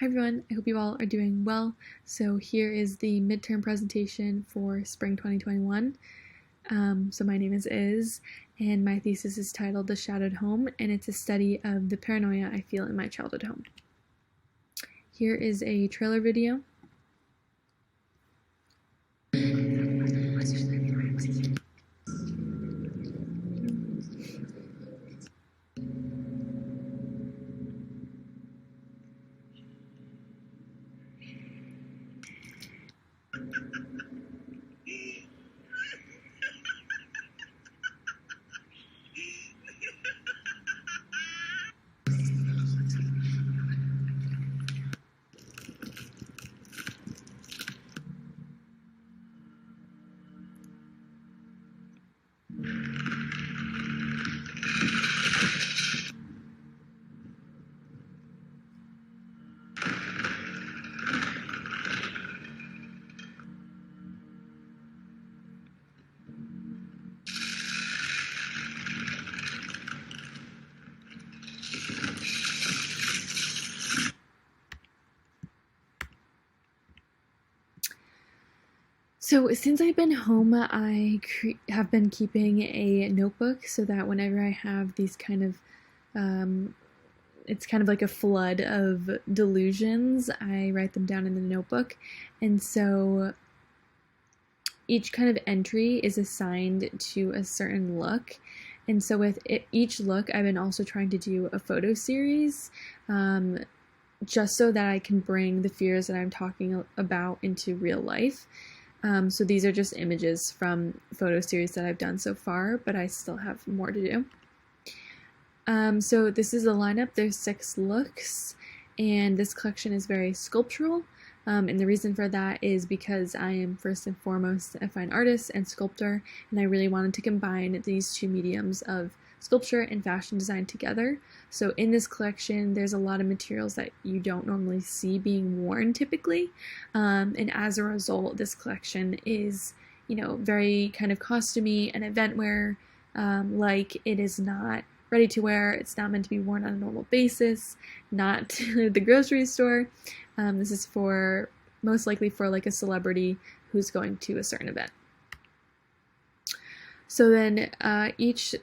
Hi everyone, I hope you all are doing well. So here is the midterm presentation for spring 2021. So my name is Iz, and my thesis is titled The Shadowed Home, and it's a study of the paranoia I feel in my childhood home. Here is a trailer video. So since I've been home, I have been keeping a notebook so that whenever I have these it's kind of like a flood of delusions, I write them down in the notebook. And so each kind of entry is assigned to a certain look. And so with each look, I've been also trying to do a photo series, just so that I can bring the fears that I'm talking about into real life. So these are just images from photo series that I've done so far, but I still have more to do. So this is a lineup. There's 6 looks, and this collection is very sculptural. And the reason for that is because I am first and foremost a fine artist and sculptor, and I really wanted to combine these two mediums of sculpture and fashion design together. So in this collection, there's a lot of materials that you don't normally see being worn typically. And as a result, this collection is, very kind of costumey and event wear, like it is not ready to wear. It's not meant to be worn on a normal basis, not to the grocery store. This is most likely for like a celebrity who's going to a certain event. So then each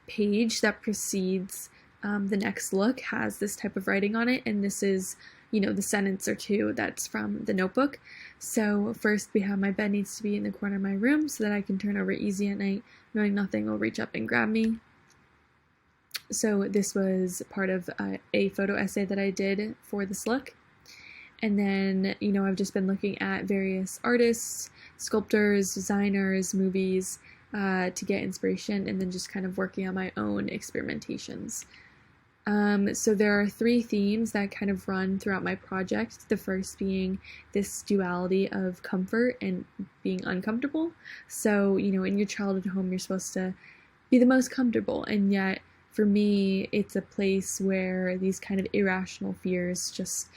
page that precedes the next look has this type of writing on it, and this is, the sentence or two that's from the notebook. So first we have: my bed needs to be in the corner of my room so that I can turn over easy at night, knowing nothing will reach up and grab me. So this was part of a photo essay that I did for this look. And then, I've just been looking at various artists, sculptors, designers, movies, to get inspiration, and then just kind of working on my own experimentations. So there are 3 themes that kind of run throughout my project. The first being this duality of comfort and being uncomfortable. So, in your childhood home, you're supposed to be the most comfortable, and yet for me, it's a place where these kind of irrational fears just,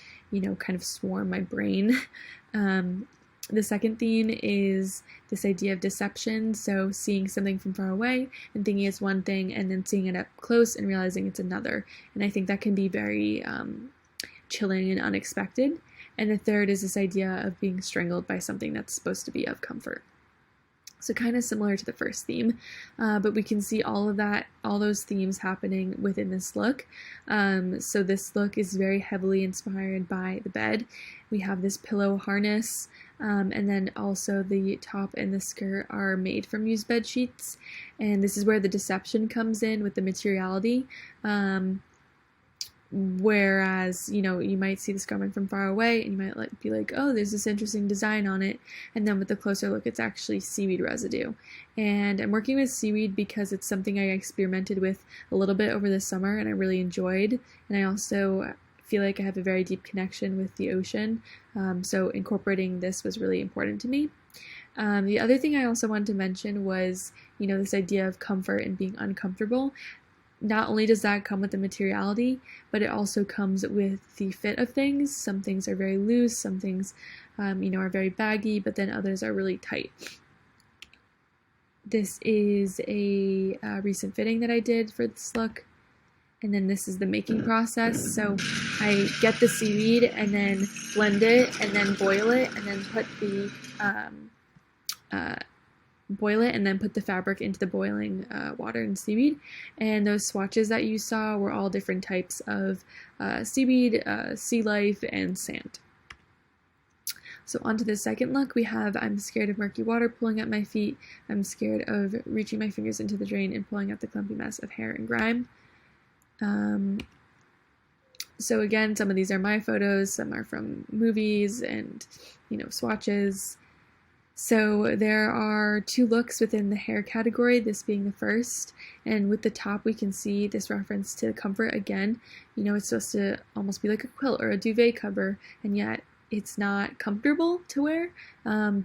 kind of swarm my brain. The second theme is this idea of deception, so seeing something from far away and thinking it's one thing, and then seeing it up close and realizing it's another. And I think that can be very chilling and unexpected. And the third is this idea of being strangled by something that's supposed to be of comfort. So kind of similar to the first theme, but we can see all those themes happening within this look. So this look is very heavily inspired by the bed. We have this pillow harness, and then also the top and the skirt are made from used bed sheets. And this is where the deception comes in with the materiality. Whereas, you might see this garment from far away and you might be like, oh, there's this interesting design on it. And then with a closer look, it's actually seaweed residue. And I'm working with seaweed because it's something I experimented with a little bit over the summer and I really enjoyed. And I also feel like I have a very deep connection with the ocean. So incorporating this was really important to me. The other thing I also wanted to mention was, this idea of comfort and being uncomfortable. Not only does that come with the materiality, but it also comes with the fit of things. Some things are very loose, some things, are very baggy, but then others are really tight. This is a recent fitting that I did for this look. And then this is the making process. So I get the seaweed and then blend it and then boil it and then put the fabric into the boiling water and seaweed. And those swatches that you saw were all different types of seaweed, sea life, and sand. So on to the second look, we have I'm scared of murky water pulling at my feet. I'm scared of reaching my fingers into the drain and pulling out the clumpy mess of hair and grime. So again, some of these are my photos, some are from movies and, swatches. So there are 2 looks within the hair category, this being the first. And with the top, we can see this reference to comfort again. It's supposed to almost be like a quilt or a duvet cover, and yet it's not comfortable to wear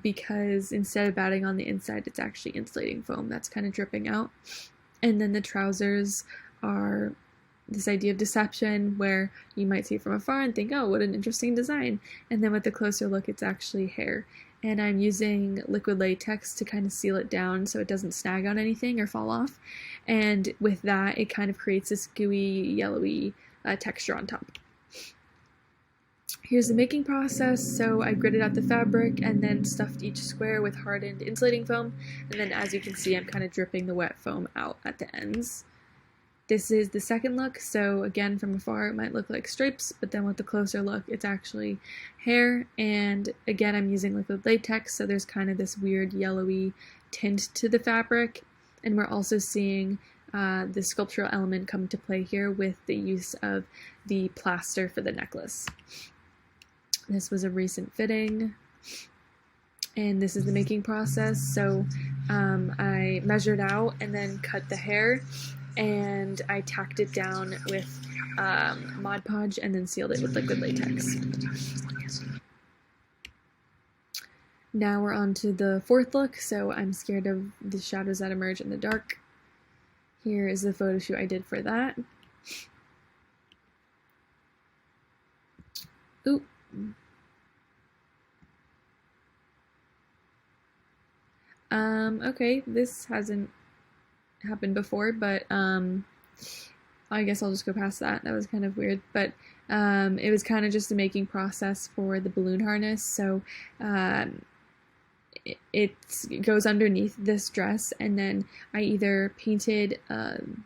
because instead of batting on the inside, it's actually insulating foam that's kind of dripping out. And then the trousers are this idea of deception where you might see it from afar and think, oh, what an interesting design. And then with a closer look, it's actually hair. And I'm using liquid latex to kind of seal it down so it doesn't snag on anything or fall off. And with that, it kind of creates this gooey, yellowy texture on top. Here's the making process. So I gridded out the fabric and then stuffed each square with hardened insulating foam. And then as you can see, I'm kind of dripping the wet foam out at the ends. This is the second look, so again, from afar it might look like stripes, but then with the closer look, it's actually hair, and again, I'm using liquid latex, so there's kind of this weird yellowy tint to the fabric, and we're also seeing the sculptural element come to play here with the use of the plaster for the necklace. This was a recent fitting, and this is the making process, so I measured out and then cut the hair, and I tacked it down with Mod Podge and then sealed it with liquid latex. Now we're on to the fourth look, so I'm scared of the shadows that emerge in the dark. Here is the photo shoot I did for that. Ooh. Okay, this hasn't happened before, but I guess I'll just go past that. That was kind of weird, but it was kind of just a making process for the balloon harness. So it goes underneath this dress, and then I either painted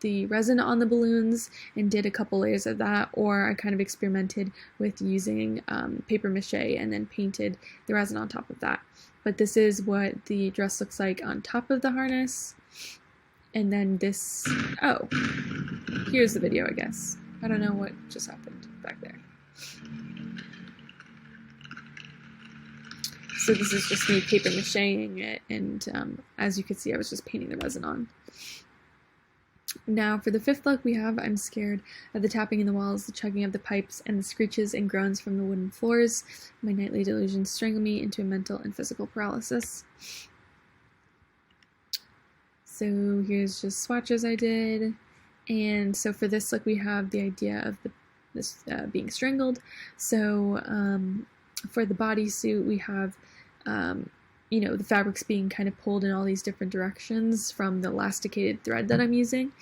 the resin on the balloons and did a couple layers of that, or I kind of experimented with using paper mache and then painted the resin on top of that. But this is what the dress looks like on top of the harness. And then this, oh, here's the video, I guess. I don't know what just happened back there. So this is just me paper macheing it, and as you can see, I was just painting the resin on. Now for the fifth look, we have I'm scared of the tapping in the walls, the chugging of the pipes, and the screeches and groans from the wooden floors. My nightly delusions strangle me into a mental and physical paralysis. So here's just swatches I did, and so for this look we have the idea of this being strangled. So for the bodysuit we have the fabrics being kind of pulled in all these different directions from the elasticated thread that I'm using,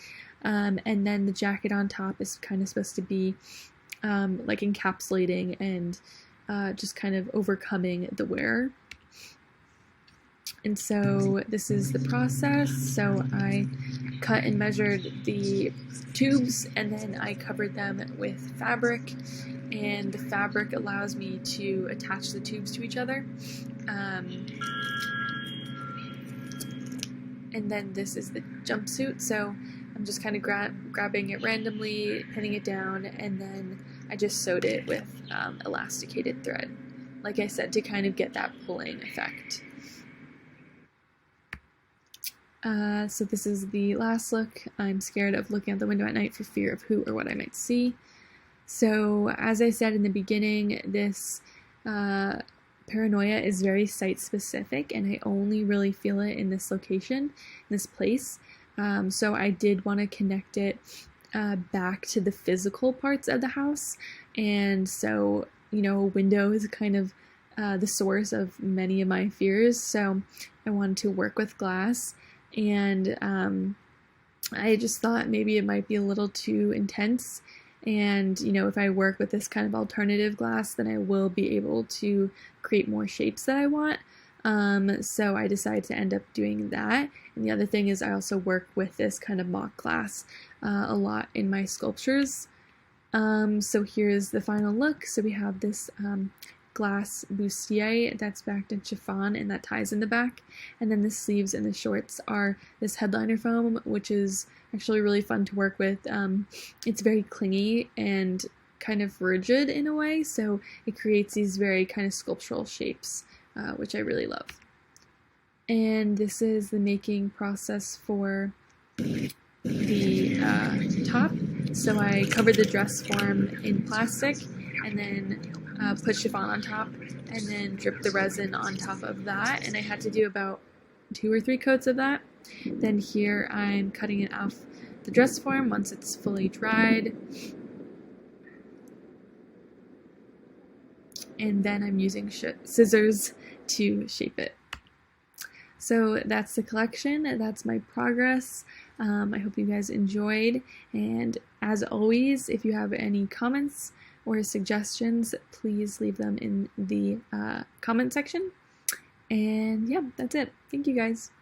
and then the jacket on top is kind of supposed to be like encapsulating and just kind of overcoming the wearer. And so this is the process. So I cut and measured the tubes, and then I covered them with fabric, and the fabric allows me to attach the tubes to each other. And then this is the jumpsuit, so I'm just kind of grabbing it randomly, pinning it down, and then I just sewed it with elasticated thread, like I said, to kind of get that pulling effect. So this is the last look. I'm scared of looking out the window at night for fear of who or what I might see. So as I said in the beginning, this paranoia is very site specific, and I only really feel it in this location, in this place. So I did want to connect it back to the physical parts of the house, and so a window is kind of the source of many of my fears, so I wanted to work with glass. And I just thought maybe it might be a little too intense, and if I work with this kind of alternative glass, then I will be able to create more shapes that I want. So I decided to end up doing that. And the other thing is I also work with this kind of mock glass a lot in my sculptures. So here's the final look. So we have this glass bustier that's backed in chiffon, and that ties in the back. And then the sleeves and the shorts are this headliner foam, which is actually really fun to work with. It's very clingy and kind of rigid in a way, so it creates these very kind of sculptural shapes, which I really love. And this is the making process for the top. So I covered the dress form in plastic, and then put chiffon on top, and then dripped the resin on top of that, and I had to do about 2 or 3 coats of that. Then here I'm cutting it off the dress form once it's fully dried, and then I'm using scissors to shape it. So that's the collection, that's my progress. I hope you guys enjoyed, and as always, if you have any comments or suggestions, please leave them in the comment section. And yeah, that's it. Thank you guys.